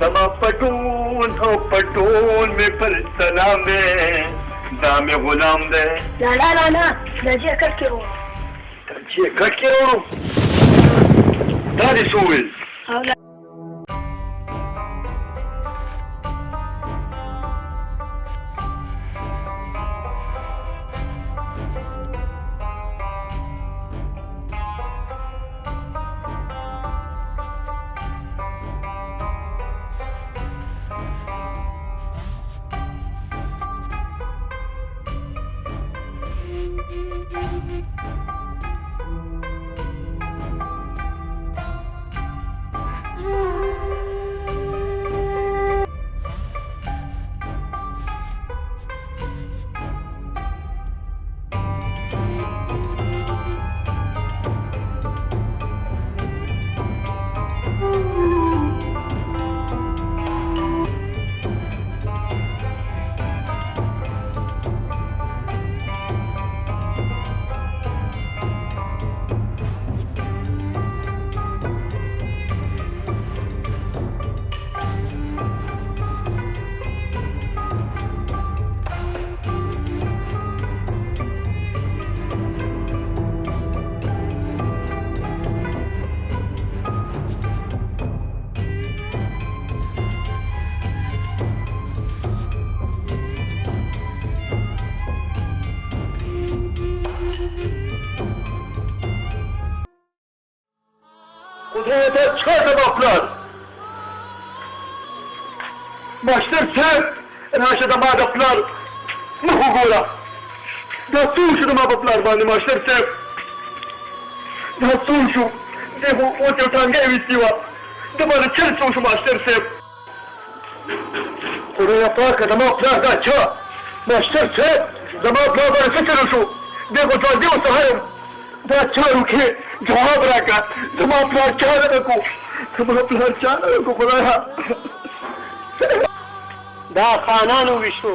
زما پټون او پټون مې پر سلام دی دا مې غلام دی نه د جې کټ کې وو چې کټ کې وو دا دې څه وویل خدای ته چا زما پلار ماشټر صاحب راشه زما د پلار مخ وګوره دا څه وشو زما په پلار باندې ماشټر صاحب دا څه وشو دی خو اوس یو ټانګۍ ویستې وه ده باندې چل څه وشو ماشټر صاحب خدایه پاکه زما پلار دا چا ماشټر صاحب زما پلار باندې څه چل وشو دی خو ژوندي اوس یم دا چارو کې جواب راکړه زما پلار چا نه کو زما پلار چا نه کو خدایه دا خانانو ویشو